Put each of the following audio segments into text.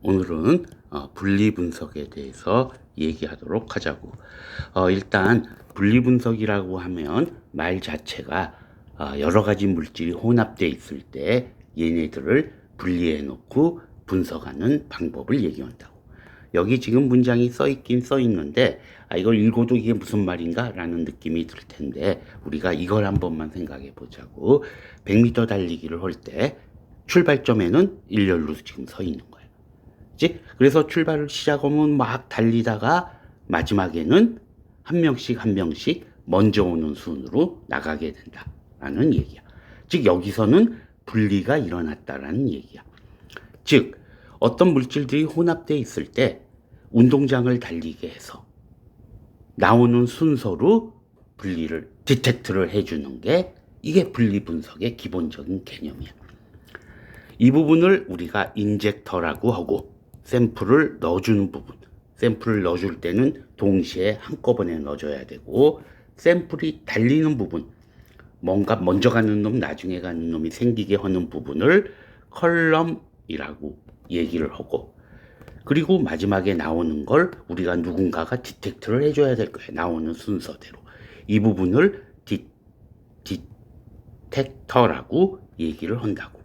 오늘은 분리분석에 대해서 얘기하도록 하자고. 일단 분리분석이라고 하면 말 자체가 여러 가지 물질이 혼합되어 있을 때 얘네들을 분리해 놓고 분석하는 방법을 얘기한다고. 여기 지금 문장이 써 있긴 써 있는데 이걸 읽어도 이게 무슨 말인가 라는 느낌이 들 텐데 우리가 이걸 한 번만 생각해 보자고. 100m 달리기를 할 때 출발점에는 일렬로 지금 서 있는 거야. 그래서 출발을 시작하면 막 달리다가 마지막에는 한 명씩 한 명씩 먼저 오는 순으로 나가게 된다라는 얘기야. 즉 여기서는 분리가 일어났다라는 얘기야. 즉 어떤 물질들이 혼합되어 있을 때 운동장을 달리게 해서 나오는 순서로 분리를 디텍트를 해주는 게 이게 분리 분석의 기본적인 개념이야. 이 부분을 우리가 인젝터라고 하고 샘플을 넣어주는 부분, 샘플을 넣어줄 때는 동시에 한꺼번에 넣어줘야 되고 샘플이 달리는 부분, 뭔가 먼저 가는 놈 나중에 가는 놈이 생기게 하는 부분을 컬럼이라고 얘기를 하고, 그리고 마지막에 나오는 걸 우리가 누군가가 디텍트를 해줘야 될 거예요. 나오는 순서대로. 이 부분을 디텍터라고 얘기를 한다고.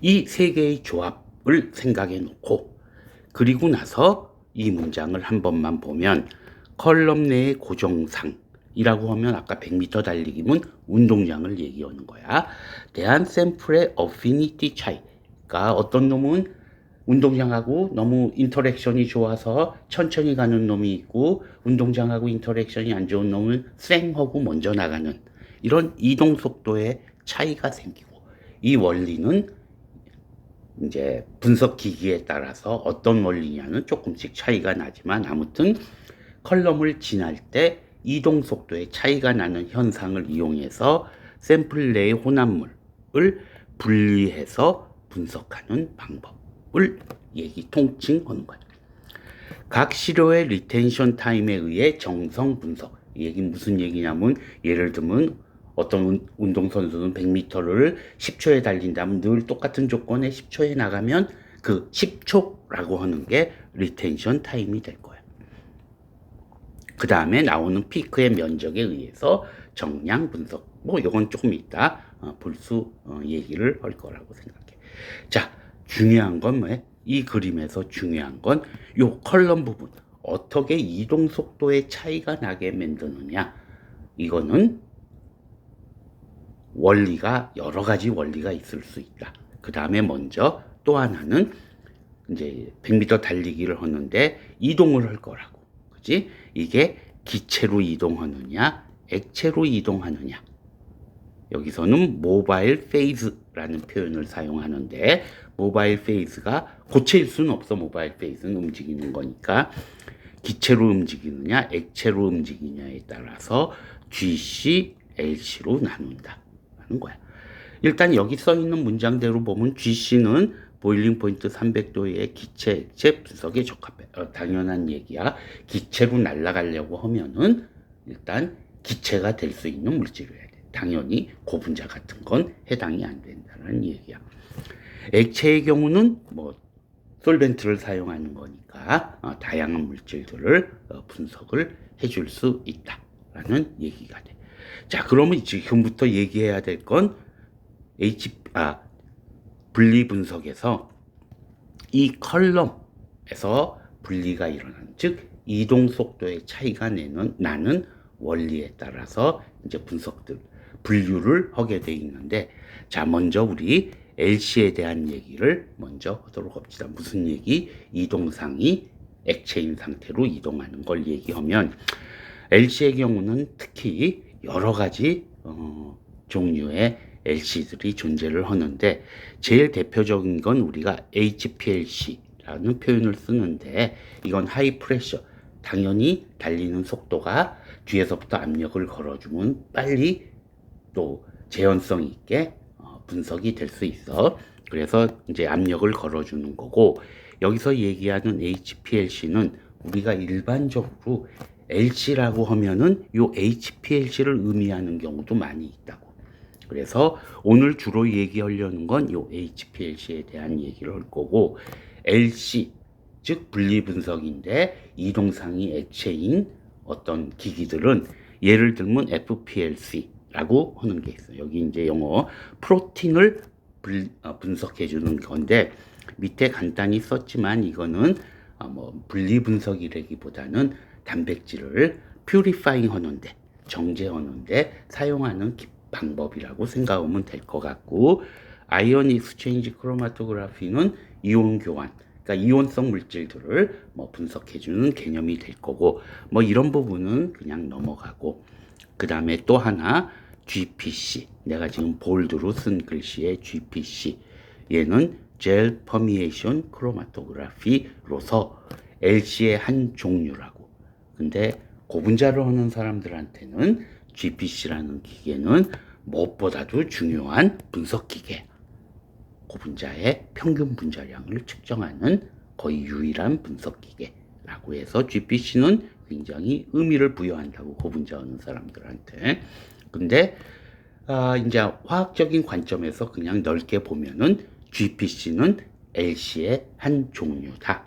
이 세 개의 조합을 생각해 놓고 그리고 나서 이 문장을 한 번만 보면 컬럼 내의 고정상이라고 하면 아까 100m 달리기면 운동장을 얘기하는 거야. 대한 샘플의 어피니티 차이가 어떤 놈은 운동장하고 너무 인터랙션이 좋아서 천천히 가는 놈이 있고 운동장하고 인터랙션이 안 좋은 놈은 쌩하고 먼저 나가는 이런 이동 속도의 차이가 생기고, 이 원리는 이제 분석 기기에 따라서 어떤 원리냐는 조금씩 차이가 나지만 아무튼 컬럼을 지날 때 이동 속도의 차이가 나는 현상을 이용해서 샘플 내의 혼합물을 분리해서 분석하는 방법을 통칭하는 거예요. 각 시료의 리텐션 타임에 의해 정성 분석. 이 얘기는 무슨 얘기냐면 예를 들면 어떤 운동선수는 100m를 10초에 달린다면 늘 똑같은 조건에 10초에 나가면 그 10초라고 하는 게 리텐션 타임이 될 거예요. 그 다음에 나오는 피크의 면적에 의해서 정량 분석. 이건 조금 이따 볼 수 얘기를 할 거라고 생각해. 자, 중요한 건 뭐예요? 이 그림에서 중요한 건 요 컬럼 부분. 어떻게 이동 속도의 차이가 나게 만드느냐. 이거는 원리가 여러 가지 원리가 있을 수 있다. 그 다음에 먼저 또 하나는 이제 100m 달리기를 하는데 이동을 할 거라고. 그지? 이게 기체로 이동하느냐, 액체로 이동하느냐. 여기서는 모바일 페이즈라는 표현을 사용하는데 모바일 페이즈가 고체일 수는 없어. 모바일 페이즈는 움직이는 거니까 기체로 움직이느냐, 액체로 움직이느냐에 따라서 GC, LC로 나눈다. 하는 거야. 일단 여기 써 있는 문장대로 보면 GC는 보일링 포인트 300도의 기체 액체 분석에 적합해. 당연한 얘기야. 기체로 날아가려고 하면은 일단 기체가 될 수 있는 물질이어야 돼. 당연히 고분자 같은 건 해당이 안 된다는 얘기야. 액체의 경우는 솔벤트를 사용하는 거니까 다양한 물질들을 분석을 해줄 수 있다라는 얘기가 돼. 자, 그러면 지금부터 얘기해야 될 건 분리 분석에서 이 컬럼에서 분리가 일어나는, 즉 이동 속도의 차이가 나는 원리에 따라서 이제 분류를 하게 돼 있는데, 자, 먼저 우리 LC에 대한 얘기를 먼저 하도록 합시다. 무슨 얘기? 이동상이 액체인 상태로 이동하는 걸 얘기하면 LC의 경우는 특히 여러 가지 종류의 LC들이 존재를 하는데 제일 대표적인 건 우리가 HPLC라는 표현을 쓰는데 이건 하이 프레셔, 당연히 달리는 속도가 뒤에서부터 압력을 걸어주면 빨리 또 재현성 있게 분석이 될 수 있어. 그래서 이제 압력을 걸어주는 거고, 여기서 얘기하는 HPLC는 우리가 일반적으로 LC라고 하면은 요 HPLC를 의미하는 경우도 많이 있다고. 그래서 오늘 주로 얘기하려는 건 요 HPLC에 대한 얘기를 할 거고, LC, 즉 분리분석인데 이동상이 액체인 어떤 기기들은 예를 들면 FPLC라고 하는 게 있어요. 여기 이제 영어 프로틴을 분석해 주는 건데, 밑에 간단히 썼지만 이거는 뭐 분리분석이라기보다는 단백질을 퓨리파잉 하는데, 정제하는데 사용하는 방법이라고 생각하면 될 것 같고, 아이온 익스체인지 크로마토그래피는 이온 교환, 그러니까 이온성 물질들을 뭐 분석해주는 개념이 될 거고, 뭐 이런 부분은 그냥 넘어가고, 그 다음에 또 하나 GPC, 내가 지금 볼드로 쓴 글씨의 GPC, 얘는 젤 퍼미에이션 크로마토그래피로서 LC의 한 종류라고. 근데 고분자를 하는 사람들한테는 GPC라는 기계는 무엇보다도 중요한 분석 기계, 고분자의 평균 분자량을 측정하는 거의 유일한 분석 기계라고 해서 GPC는 굉장히 의미를 부여한다고, 고분자하는 사람들한테. 근데 이제 화학적인 관점에서 그냥 넓게 보면은 GPC는 LC의 한 종류다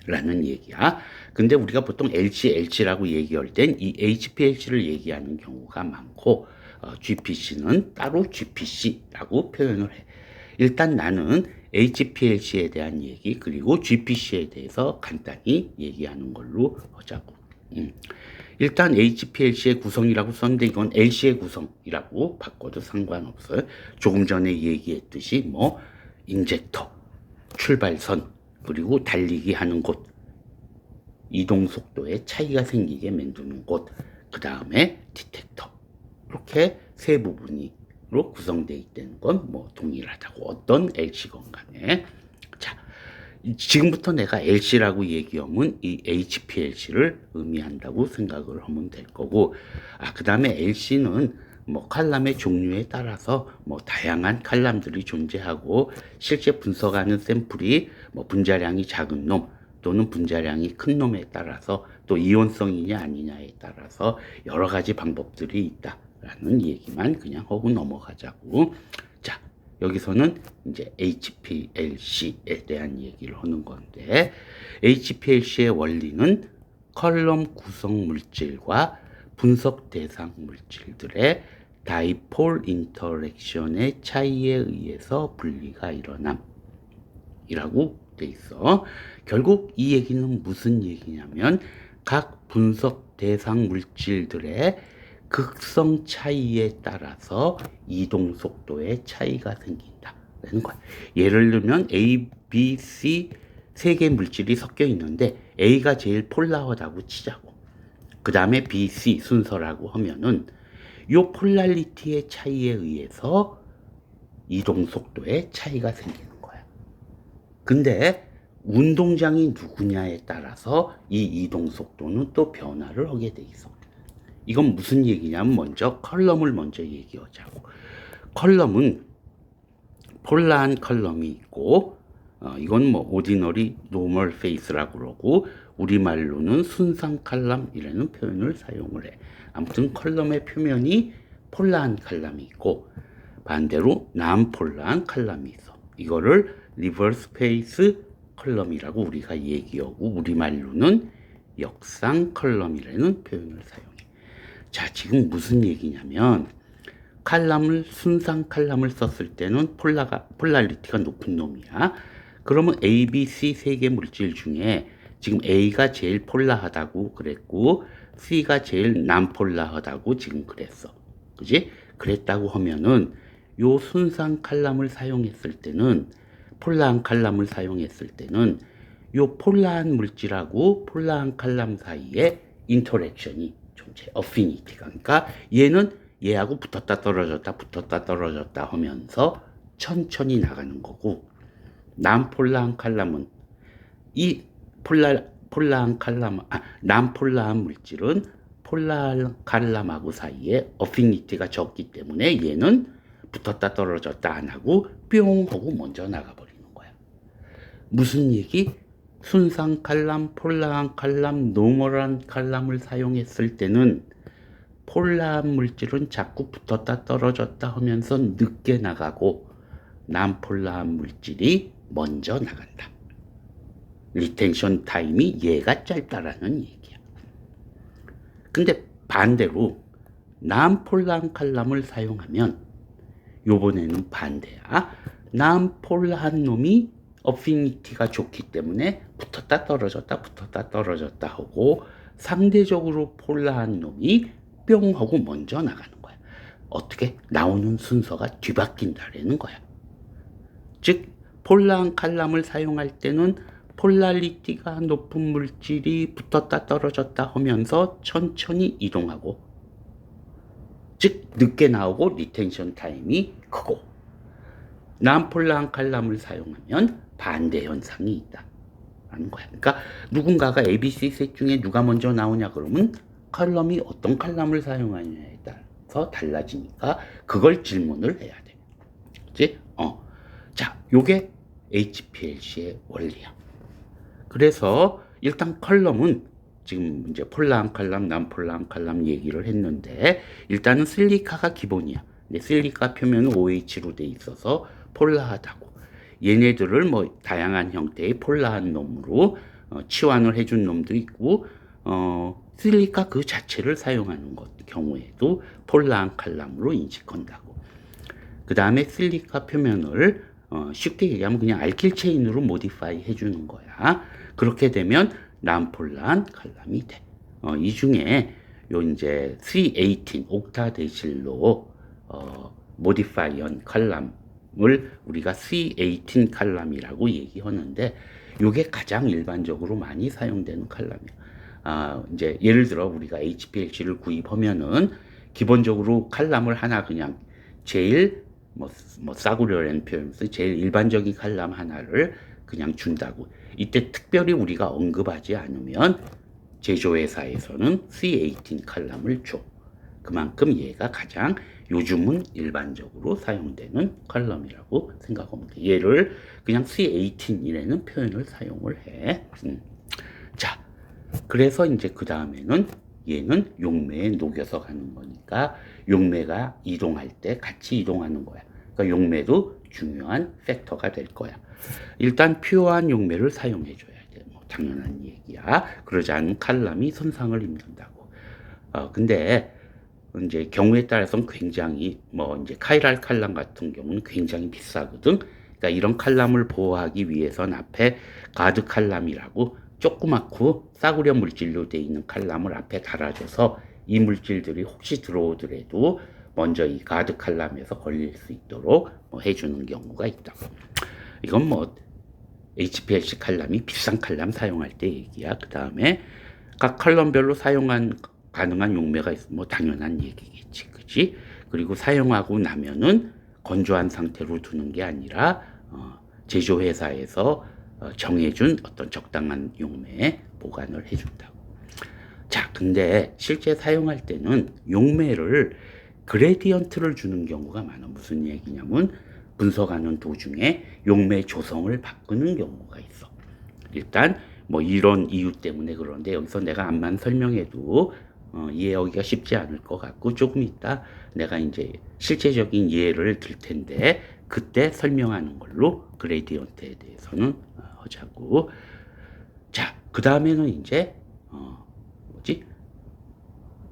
라는 얘기야. 근데 우리가 보통 LC라고 얘기할 땐 이 HPLC를 얘기하는 경우가 많고, GPC는 따로 GPC라고 표현을 해. 일단 나는 HPLC에 대한 얘기, 그리고 GPC에 대해서 간단히 얘기하는 걸로 하자고. 일단 HPLC의 구성이라고 썼는데 이건 LC의 구성이라고 바꿔도 상관없어요. 조금 전에 얘기했듯이 뭐 인젝터, 출발선, 그리고 달리기 하는 곳, 이동 속도에 차이가 생기게 만드는 곳, 그 다음에 디텍터, 이렇게 세 부분으로 구성되어 있다는 건 뭐 동일하다고, 어떤 LC건 간에. 자, 지금부터 내가 LC라고 얘기하면 이 HPLC를 의미한다고 생각을 하면 될 거고, 그 다음에 LC는 뭐 칼럼의 종류에 따라서 뭐 다양한 칼럼들이 존재하고, 실제 분석하는 샘플이 뭐 분자량이 작은 놈 또는 분자량이 큰 놈에 따라서, 또 이온성이냐 아니냐에 따라서 여러 가지 방법들이 있다라는 얘기만 그냥 하고 넘어가자고. 자, 여기서는 이제 HPLC에 대한 얘기를 하는 건데, HPLC의 원리는 컬럼 구성 물질과 분석 대상 물질들의 다이폴 인터랙션의 차이에 의해서 분리가 일어남이라고 돼 있어. 결국 이 얘기는 무슨 얘기냐면, 각 분석 대상 물질들의 극성 차이에 따라서 이동 속도의 차이가 생긴다라는 거야. 예를 들면 A, B, C 세 개 물질이 섞여 있는데 A가 제일 폴라하다고 치자고. 그 다음에 B, C 순서라고 하면은 요 폴라리티의 차이에 의해서 이동 속도의 차이가 생기는 거야. 근데 운동장이 누구냐에 따라서 이 이동 속도는 또 변화를 하게 돼 있어. 이건 무슨 얘기냐면, 먼저 컬럼을 먼저 얘기하자고. 컬럼은 폴라한 컬럼이 있고, 이건 뭐 오디너리 노멀 페이스라고 그러고, 우리말로는 순상 칼럼이라는 표현을 사용을 해. 아무튼 컬럼의 표면이 폴라한 칼럼이 있고, 반대로 난폴라한 칼럼이 있어. 이거를 리버스 페이스 컬럼이라고 우리가 얘기하고, 우리말로는 역상 컬럼이라는 표현을 사용해. 자, 지금 무슨 얘기냐면, 순상 칼럼을 썼을 때는 폴라리티가 높은 놈이야. 그러면 A, B, C 세 개 물질 중에 지금 A가 제일 폴라하다고 그랬고, C가 제일 난폴라하다고 지금 그랬어. 그지? 그랬다고 하면은 요 순상 칼럼을 사용했을 때는, 폴라한 칼럼을 사용했을 때는 요 폴라한 물질하고 폴라한 칼럼 사이에 인터랙션이 존재, 어피니티가. 그러니까 얘는 얘하고 붙었다 떨어졌다 하면서 천천히 나가는 거고, 난폴라한 칼럼은 이 폴라한 칼럼, 난폴라한 물질은 폴라한 칼럼하고 사이에 어피니티가 적기 때문에 얘는 붙었다 떨어졌다 안 하고 뿅 하고 먼저 나가버리는 거야. 무슨 얘기? 순상 칼럼, 폴라한 칼럼, 노멀한 칼럼을 사용했을 때는 폴라한 물질은 자꾸 붙었다 떨어졌다 하면서 늦게 나가고 난폴라한 물질이 먼저 나간다. 리텐션 타임이 얘가 짧다라는 얘기야. 근데 반대로 난폴라한 칼럼을 사용하면 요번에는 반대야. 난폴라한 놈이 어피니티가 좋기 때문에 붙었다 떨어졌다 하고 상대적으로 폴라한 놈이 뿅 하고 먼저 나가는 거야. 어떻게? 나오는 순서가 뒤바뀐다라는 거야. 즉 폴라한 칼럼을 사용할 때는 폴라리티가 높은 물질이 붙었다 떨어졌다 하면서 천천히 이동하고, 즉 늦게 나오고 리텐션 타임이 크고, 난폴라한 칼럼을 사용하면 반대 현상이 있다 라는 거야. 그러니까 누군가가 ABC 셋 중에 누가 먼저 나오냐 그러면 칼럼이 어떤 칼럼을 사용하느냐에 따라서 달라지니까 그걸 질문을 해야 돼. 그치? 자, 요게 HPLC의 원리야. 그래서 일단 컬럼은 지금 이제 폴라한 칼럼, 난폴라한 칼럼 얘기를 했는데, 일단은 실리카가 기본이야. 근데 실리카 표면은 OH로 돼 있어서 폴라하다고. 얘네들을 뭐 다양한 형태의 폴라한 놈으로 치환을 해준 놈도 있고, 실리카 그 자체를 사용하는 경우에도 폴라한 칼럼으로 인식한다고. 그 다음에 실리카 표면을 쉽게 얘기하면 그냥 알킬 체인으로 모디파이 해주는 거야. 그렇게 되면 난폴라한 칼럼이 돼. 이 중에 요 이제 C18 옥타데실로 모디파이한 칼럼을 우리가 C18 칼럼이라고 얘기하는데, 요게 가장 일반적으로 많이 사용되는 칼럼이야. 이제 예를 들어 우리가 HPLC를 구입하면은 기본적으로 칼럼을 하나 그냥 제일 싸구려라는 표현을 써 제일 일반적인 칼럼 하나를 그냥 준다고. 이때 특별히 우리가 언급하지 않으면 제조회사에서는 C18 칼럼을 줘. 그만큼 얘가 가장 요즘은 일반적으로 사용되는 칼럼이라고 생각하면 돼. 얘를 그냥 C18이라는 표현을 사용을 해. 자, 그래서 이제 그 다음에는 얘는 용매에 녹여서 가는 거니까 용매가 이동할 때 같이 이동하는 거야. 그러니까 용매도 중요한 팩터가 될 거야. 일단 퓨어한 용매를 사용해 줘야 돼. 뭐 당연한 얘기야. 그러지 않으면 칼럼이 손상을 입는다고. 근데 이제 경우에 따라서는 굉장히 이제 카이랄 칼럼 같은 경우는 굉장히 비싸거든. 그러니까 이런 칼럼을 보호하기 위해서는 앞에 가드 칼럼이라고 조그맣고 싸구려 물질로 되어 있는 칼럼을 앞에 달아줘서 이 물질들이 혹시 들어오더라도 먼저 이 가드 칼럼에서 걸릴 수 있도록 해주는 경우가 있다고. 이건 HPLC 칼럼이 비싼 칼럼 사용할 때 얘기야. 그 다음에 각 칼럼별로 가능한 용매가 있으면 당연한 얘기겠지, 그지? 그리고 사용하고 나면은 건조한 상태로 두는 게 아니라 제조회사에서 정해준 어떤 적당한 용매에 보관을 해준다고. 자, 근데 실제 사용할 때는 용매를 그레디언트를 주는 경우가 많아. 무슨 얘기냐면 분석하는 도중에 용매 조성을 바꾸는 경우가 있어. 일단 이런 이유 때문에 그런데 여기서 내가 암만 설명해도 이해하기가 쉽지 않을 것 같고, 조금 이따 내가 이제 실제적인 이해를 들 텐데 그때 설명하는 걸로 그레디언트에 대해서는 하자고. 자, 그 다음에는 이제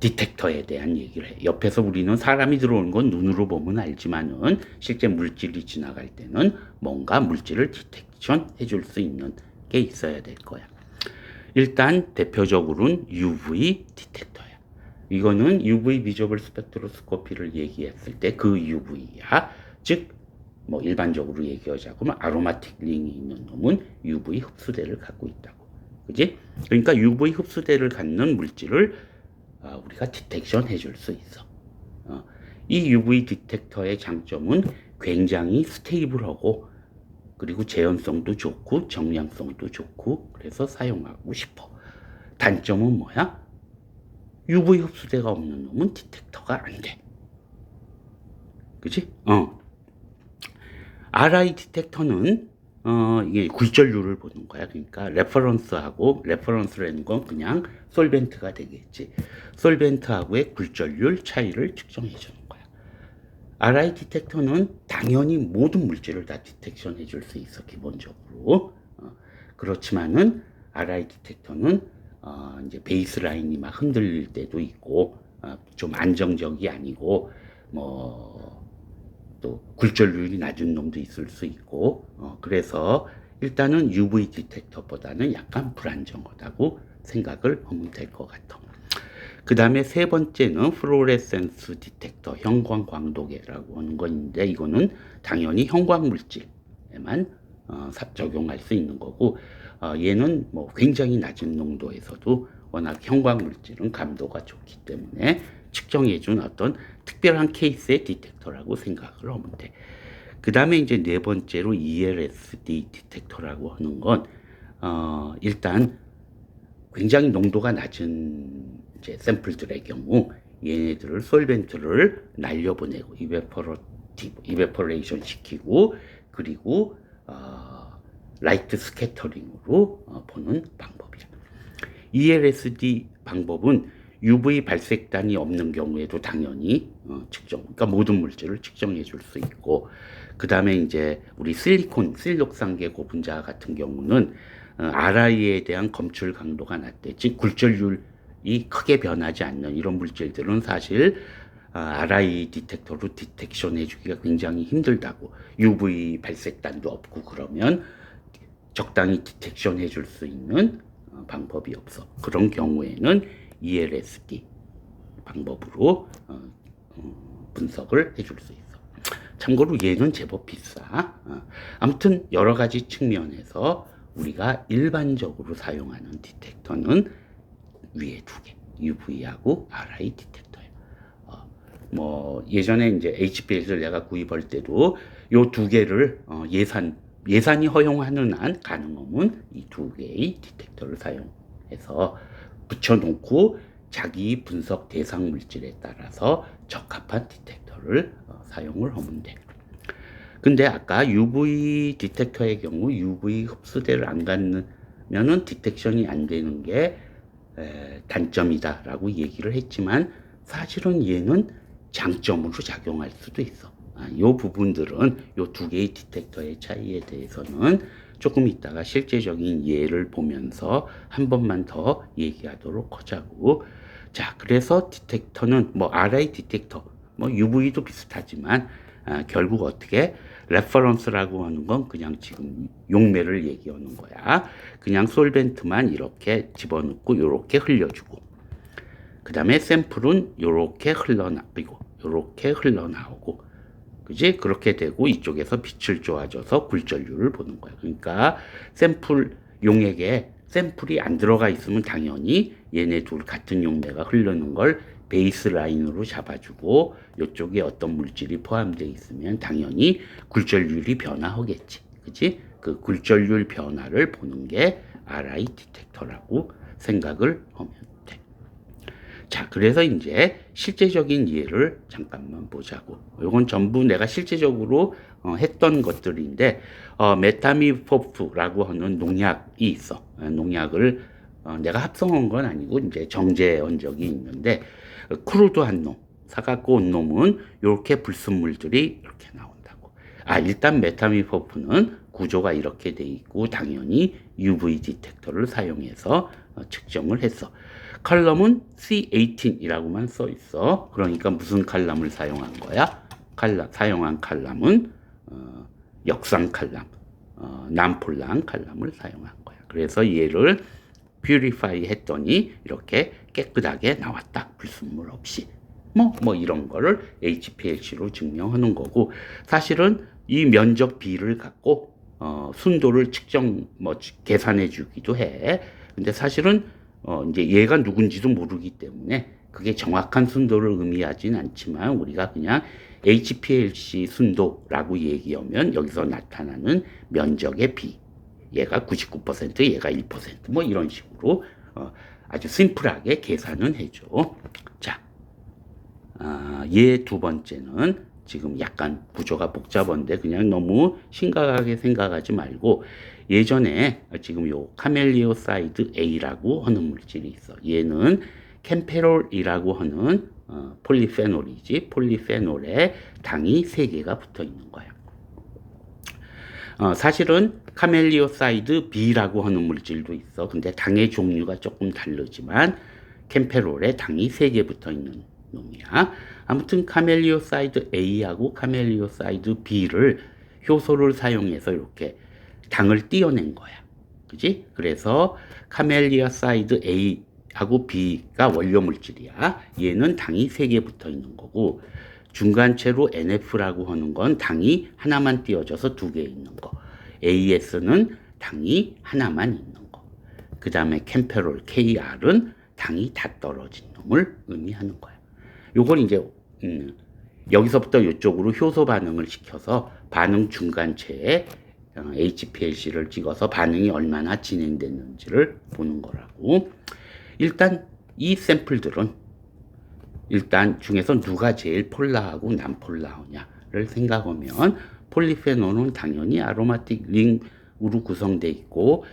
디텍터에 대한 얘기를 해. 옆에서 우리는 사람이 들어오는 건 눈으로 보면 알지만은 실제 물질이 지나갈 때는 뭔가 물질을 디텍션 해줄 수 있는 게 있어야 될 거야. 일단 대표적으로는 UV 디텍터야. 이거는 UV 비저블 스펙트로스코피를 얘기했을 때 그 UV야. 즉 일반적으로 얘기하자면 아로마틱 링이 있는 놈은 UV 흡수대를 갖고 있다고. 그지? 그러니까 UV 흡수대를 갖는 물질을 우리가 디텍션 해줄 수 있어. 이 UV 디텍터의 장점은 굉장히 스테이블하고, 그리고 재현성도 좋고 정량성도 좋고, 그래서 사용하고 싶어. 단점은 뭐야? UV 흡수대가 없는 놈은 디텍터가 안 돼. 그치? RI 디텍터는 이게 굴절률을 보는 거야. 그러니까 레퍼런스라는 건 그냥 솔벤트가 되겠지. 솔벤트하고의 굴절률 차이를 측정해 주는 거야. RI 디텍터는 당연히 모든 물질을 다 디텍션해 줄 수 있어, 기본적으로. 그렇지만은 RI 디텍터는 이제 베이스라인이 막 흔들릴 때도 있고, 좀 안정적이 아니고, 또 굴절률이 낮은 놈도 있을 수 있고, 그래서 일단은 UV 디텍터보다는 약간 불안정하다고 생각을 하면 될 것 같아. 그 다음에 세 번째는 플로레센스 디텍터, 형광 광도계라고 하는 건데, 이거는 당연히 형광 물질에만 적용할 수 있는 거고, 얘는 뭐 굉장히 낮은 농도에서도 워낙 형광 물질은 감도가 좋기 때문에 측정해준 어떤 특별한 케이스의 디텍터라고 생각을 하면 돼. 그 다음에 이제 네 번째로 ELSD 디텍터라고 하는 건 일단 굉장히 농도가 낮은 이제 샘플들의 경우 얘네들을 솔벤트를 날려보내고 이베퍼레이션 시키고, 그리고 라이트 스캐터링으로 보는 방법이야. ELSD 방법은 UV 발색단이 없는 경우에도 당연히 그러니까 모든 물질을 측정해 줄 수 있고, 그 다음에 이제 우리 실록상계 고분자 같은 경우는 RI에 대한 검출 강도가 낮대. 즉 굴절률이 크게 변하지 않는 이런 물질들은 사실 RI 디텍터로 디텍션 해주기가 굉장히 힘들다고. UV 발색단도 없고 그러면 적당히 디텍션 해줄 수 있는 방법이 없어. 그런 경우에는 ELSD 방법으로 분석을 해줄 수 있어. 참고로 얘는 제법 비싸. 아무튼 여러 가지 측면에서 우리가 일반적으로 사용하는 디텍터는 위에 두 개, UV하고 RI 디텍터예요. 뭐 예전에 이제 HPLC를 내가 구입할 때도 요 두 개를 예산이 허용하는 한 가능하면 이 두 개의 디텍터를 사용해서 붙여놓고 자기 분석 대상 물질에 따라서 적합한 디텍터를 사용을 하면 돼. 근데 아까 UV 디텍터의 경우 UV 흡수대를 안 갖으면은 디텍션이 안 되는 게 단점이다라고 얘기를 했지만, 사실은 얘는 장점으로 작용할 수도 있어. 이 부분들은 이 두 개의 디텍터의 차이에 대해서는 조금 이따가 실제적인 예를 보면서 한 번만 더 얘기하도록 하자고. 자, 그래서 디텍터는 뭐 RI 디텍터, 뭐 UV도 비슷하지만 결국 어떻게 레퍼런스라고 하는 건 그냥 지금 용매를 얘기하는 거야. 그냥 솔벤트만 이렇게 집어넣고 이렇게 흘려주고, 그 다음에 샘플은 이렇게 흘러나오고, 그지? 그렇게 되고 이쪽에서 빛을 쪼아줘서 굴절률을 보는 거야. 그러니까 샘플 용액에 샘플이 안 들어가 있으면 당연히 얘네 둘 같은 용매가 흐르는 걸 베이스 라인으로 잡아주고, 이쪽에 어떤 물질이 포함되어 있으면 당연히 굴절률이 변화하겠지. 그지? 그 굴절률 변화를 보는 게 RI 디텍터라고 생각을 하면 돼. 자, 그래서 이제 실제적인 예를 잠깐만 보자고. 이건 전부 내가 실제적으로 했던 것들인데, 메타미포프라고 하는 농약이 있어. 농약을 내가 합성한 건 아니고 이제 정제한 적이 있는데, 크루드한 놈, 사갖고 온 놈은 이렇게 불순물들이 이렇게 나온다고. 일단 메타미포프는 구조가 이렇게 돼 있고 당연히 UV 디텍터를 사용해서 측정을 했어. 칼럼은 C18이라고만 써 있어. 그러니까 무슨 칼럼을 사용한 거야? 사용한 칼럼은 역상 칼럼, 남폴랑 칼럼을 사용한 거야. 그래서 얘를 퓨리파이 했더니 이렇게 깨끗하게 나왔다. 불순물 없이. 뭐 이런 거를 HPLC로 증명하는 거고, 사실은 이 면적 B를 갖고 순도를 계산해 주기도 해. 근데 사실은 이제 얘가 누군지도 모르기 때문에 그게 정확한 순도를 의미하진 않지만, 우리가 그냥 HPLC 순도라고 얘기하면 여기서 나타나는 면적의 B, 얘가 99%, 얘가 1%, 뭐 이런 식으로 아주 심플하게 계산은 해줘. 자, 얘 두 번째는 지금 약간 구조가 복잡한데 그냥 너무 심각하게 생각하지 말고 예전에 지금 요 카멜리오사이드 A라고 하는 물질이 있어. 얘는 캠페롤이라고 하는 폴리페놀이지. 폴리페놀에 당이 3개가 붙어 있는 거야. 사실은 카멜리오사이드 B라고 하는 물질도 있어. 근데 당의 종류가 조금 다르지만 캠페롤에 당이 3개 붙어 있는 놈이야. 아무튼 카멜리오사이드 A하고 카멜리오사이드 B를 효소를 사용해서 이렇게 당을 띄어낸 거야. 그지? 그래서 카멜리오사이드 A하고 B가 원료 물질이야. 얘는 당이 3개 붙어 있는 거고 중간체로 NF라고 하는 건 당이 하나만 띄어져서 2개 있는 거. AS는 당이 하나만 있는 거. 그 다음에 캠페롤 KR은 당이 다 떨어진 놈을 의미하는 거야. 요걸 이제 여기서부터 이쪽으로 효소 반응을 시켜서 반응 중간체에 HPLC를 찍어서 반응이 얼마나 진행됐는지를 보는 거라고. 일단 이 샘플들은 일단 중에서 누가 제일 폴라하고 난폴라하냐를 생각하면 폴리페놀은 당연히 아로마틱 링으로 구성되어 있고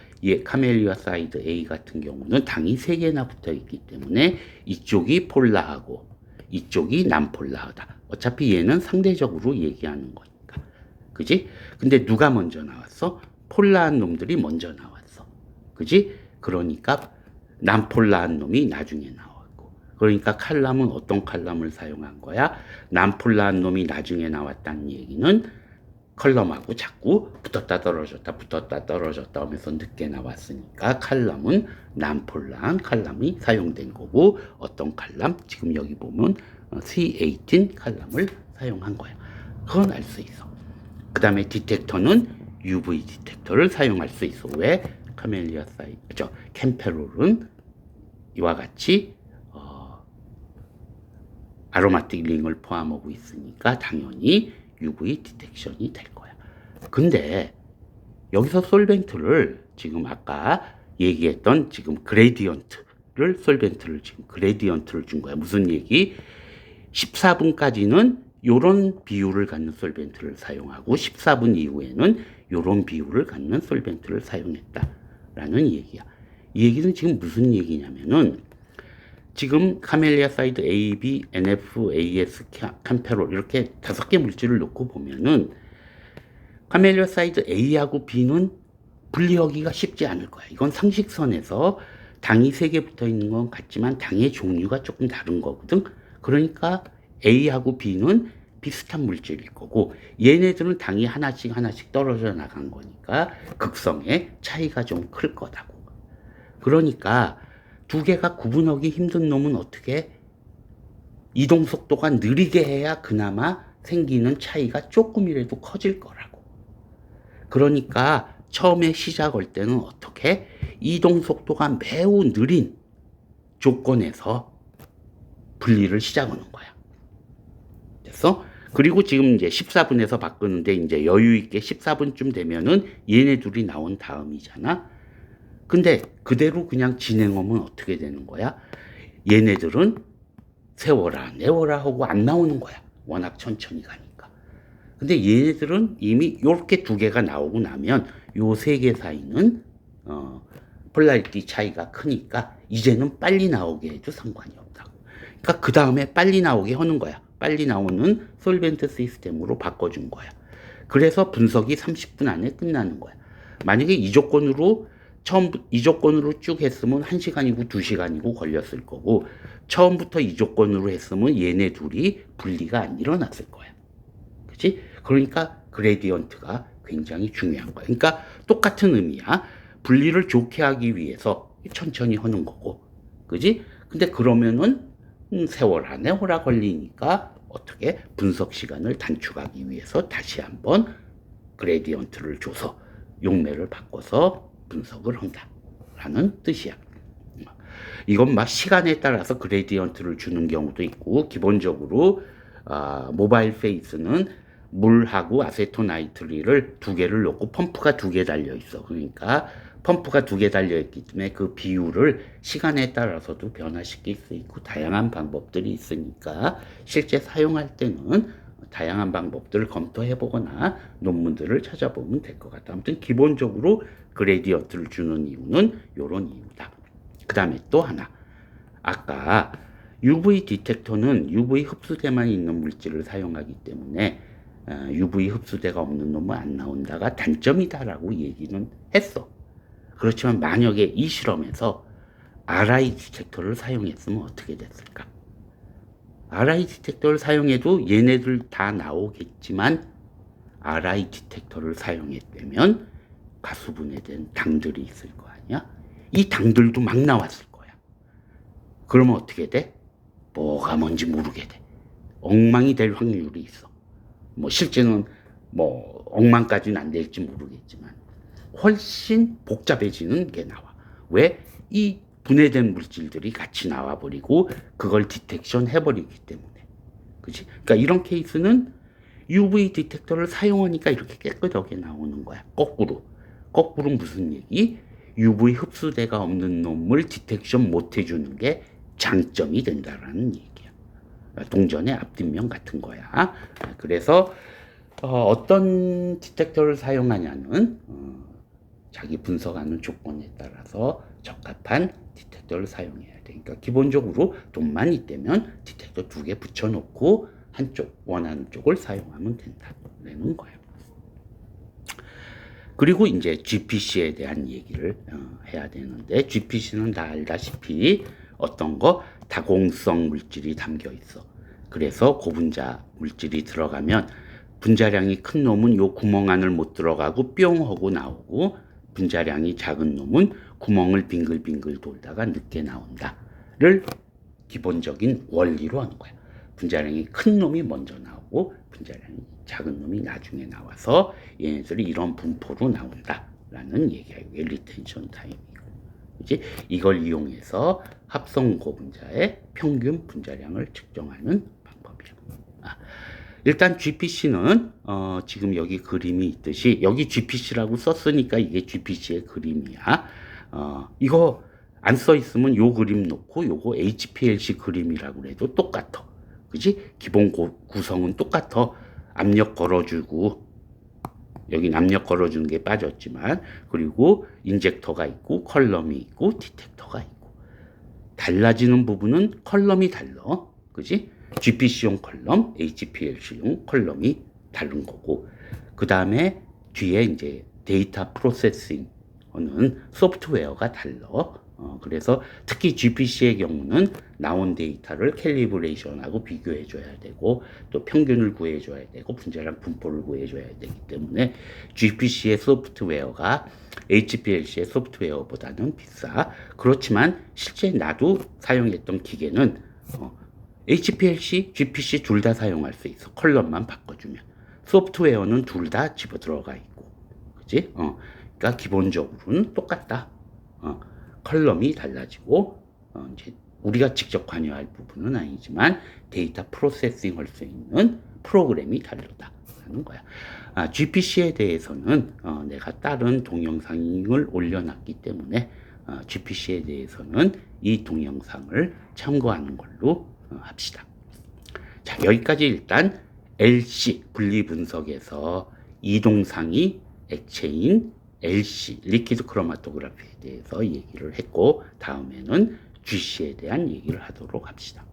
카멜리오사이드 A 같은 경우는 당이 3개나 붙어 있기 때문에 이쪽이 폴라하고 이쪽이 난폴라하다. 어차피 얘는 상대적으로 얘기하는 거니까. 그지? 근데 누가 먼저 나왔어? 폴라한 놈들이 먼저 나왔어. 그지? 그러니까 난폴라한 놈이 나중에 나왔고. 그러니까 칼럼은 어떤 칼럼을 사용한 거야? 난폴라한 놈이 나중에 나왔다는 얘기는 컬럼하고 자꾸 붙었다 떨어졌다 하면서 늦게 나왔으니까 칼럼은 난폴라한 칼럼이 사용된 거고 어떤 칼럼? 지금 여기 보면 C18 칼럼을 사용한 거야. 그건 알 수 있어. 그 다음에 디텍터는 UV 디텍터를 사용할 수 있어. 왜? 캠페롤은 이와 같이 아로마틱 링을 포함하고 있으니까 당연히 UV 디텍션이 될 거야. 근데 여기서 솔벤트를 지금 아까 얘기했던 지금 솔벤트를 지금 그레디언트를 준 거야. 무슨 얘기? 14분까지는 요런 비율을 갖는 솔벤트를 사용하고 14분 이후에는 요런 비율을 갖는 솔벤트를 사용했다라는 얘기야. 이 얘기는 지금 무슨 얘기냐면은 지금 카멜리오사이드 A, B, NF, AS, 캠페롤 이렇게 5개 물질을 놓고 보면은 카멜리오사이드 A하고 B는 분리하기가 쉽지 않을 거야. 이건 상식선에서 당이 3개 붙어 있는 건 같지만 당의 종류가 조금 다른 거거든. 그러니까 A하고 B는 비슷한 물질일 거고 얘네들은 당이 하나씩 떨어져 나간 거니까 극성의 차이가 좀 클 거다고. 그러니까 2개가 구분하기 힘든 놈은 어떻게 이동 속도가 느리게 해야 그나마 생기는 차이가 조금이라도 커질 거라고. 그러니까 처음에 시작할 때는 어떻게 이동 속도가 매우 느린 조건에서 분리를 시작하는 거야. 됐어? 그리고 지금 이제 14분에서 바꾸는데 이제 여유 있게 14분쯤 되면은 얘네 둘이 나온 다음이잖아. 근데 그대로 그냥 진행하면 어떻게 되는 거야? 얘네들은 세워라 내워라 하고 안 나오는 거야. 워낙 천천히 가니까. 근데 얘네들은 이미 요렇게 2개가 나오고 나면 요 3개 사이는 폴라리티 차이가 크니까 이제는 빨리 나오게 해도 상관이 없다고. 그러니까 그 다음에 빨리 나오게 하는 거야. 빨리 나오는 솔벤트 시스템으로 바꿔준 거야. 그래서 분석이 30분 안에 끝나는 거야. 만약에 이 조건으로 쭉 했으면 1시간이고 2시간이고 걸렸을 거고 처음부터 이 조건으로 했으면 얘네 둘이 분리가 안 일어났을 거야. 그치? 그러니까 그레디언트가 굉장히 중요한 거야. 그러니까 똑같은 의미야. 분리를 좋게 하기 위해서 천천히 하는 거고. 그지? 근데 그러면은 세월아 내월아 걸리니까 어떻게 분석 시간을 단축하기 위해서 다시 한번 그레디언트를 줘서 용매를 바꿔서 분석을 한다라는 뜻이야. 이건 막 시간에 따라서 그레디언트를 주는 경우도 있고 기본적으로 모바일 페이스는 물하고 아세토나이트릴을 2개를 넣고 펌프가 2개 달려 있어. 그러니까 펌프가 2개 달려 있기 때문에 그 비율을 시간에 따라서도 변화시킬 수 있고 다양한 방법들이 있으니까 실제 사용할 때는 다양한 방법들을 검토해 보거나 논문들을 찾아보면 될 것 같다. 아무튼 기본적으로 그레디언트를 주는 이유는 이런 이유다. 그 다음에 또 하나, 아까 UV 디텍터는 UV 흡수대만 있는 물질을 사용하기 때문에 UV 흡수대가 없는 놈은 안 나온다가 단점이다라고 얘기는 했어. 그렇지만 만약에 이 실험에서 RI 디텍터를 사용했으면 어떻게 됐을까? RI 디텍터를 사용해도 얘네들 다 나오겠지만 RI 디텍터를 사용했다면 가수분해된 당들이 있을 거 아니야? 이 당들도 막 나왔을 거야. 그러면 어떻게 돼? 뭐가 뭔지 모르게 돼. 엉망이 될 확률이 있어. 뭐 실제는 뭐 엉망까지는 안 될지 모르겠지만 훨씬 복잡해지는 게 나와. 왜? 이 분해된 물질들이 같이 나와버리고 그걸 디텍션 해버리기 때문에. 그치? 그러니까 이런 케이스는 UV 디텍터를 사용하니까 이렇게 깨끗하게 나오는 거야. 거꾸로. 거꾸로 무슨 얘기? UV 흡수대가 없는 놈을 디텍션 못 해주는 게 장점이 된다라는 얘기야. 동전의 앞뒷면 같은 거야. 그래서 어떤 디텍터를 사용하냐는 자기 분석하는 조건에 따라서 적합한 디텍터를 사용해야 돼. 그러니까 기본적으로 돈만 있다면 디텍터 2개 붙여놓고 한쪽 원하는 쪽을 사용하면 된다는 거야. 그리고 이제 GPC에 대한 얘기를 해야 되는데, GPC는 다 알다시피 어떤 거 다공성 물질이 담겨 있어. 그래서 고분자 물질이 들어가면 분자량이 큰 놈은 요 구멍 안을 못 들어가고 뿅 하고 나오고, 분자량이 작은 놈은 구멍을 빙글빙글 돌다가 늦게 나온다를 기본적인 원리로 하는 거야. 분자량이 큰 놈이 먼저 나오고 분자량이 작은 놈이 나중에 나와서 얘네들이 이런 분포로 나온다라는 얘기야. 이게 리텐션 타임이고, 이제 이걸 이용해서 합성 고분자의 평균 분자량을 측정하는 방법이야. 일단 GPC는 지금 여기 그림이 있듯이, 여기 GPC라고 썼으니까 이게 GPC의 그림이야. 이거 안 써 있으면 요 그림 놓고 요거 HPLC 그림이라고 해도 똑같아. 그지? 기본 구성은 똑같아. 압력 걸어주고, 여긴 압력 걸어주는 게 빠졌지만, 그리고 인젝터가 있고 컬럼이 있고 디텍터가 있고, 달라지는 부분은 컬럼이 달라. 그지? GPC용 컬럼, HPLC용 컬럼이 다른 거고, 그 다음에 뒤에 이제 데이터 프로세싱 하는 소프트웨어가 달라. 그래서 특히 GPC의 경우는 나온 데이터를 캘리브레이션하고 비교해 줘야 되고, 또 평균을 구해 줘야 되고, 분자량 분포를 구해 줘야 되기 때문에 GPC의 소프트웨어가 HPLC의 소프트웨어보다는 비싸. 그렇지만 실제 나도 사용했던 기계는 HPLC, GPC 둘 다 사용할 수 있어. 컬럼만 바꿔주면. 소프트웨어는 둘 다 집어 들어가 있고, 그치? 그러니까 기본적으로는 똑같다. 컬럼이 달라지고, 이제 우리가 직접 관여할 부분은 아니지만 데이터 프로세싱 할 수 있는 프로그램이 다르다라는 거야. GPC에 대해서는 내가 다른 동영상을 올려놨기 때문에 GPC에 대해서는 이 동영상을 참고하는 걸로 합시다. 자, 여기까지 일단 LC 분리분석에서 이동상이 액체인 LC 리퀴드 크로마토그래피에 대해서 얘기를 했고, 다음에는 GC에 대한 얘기를 하도록 합시다.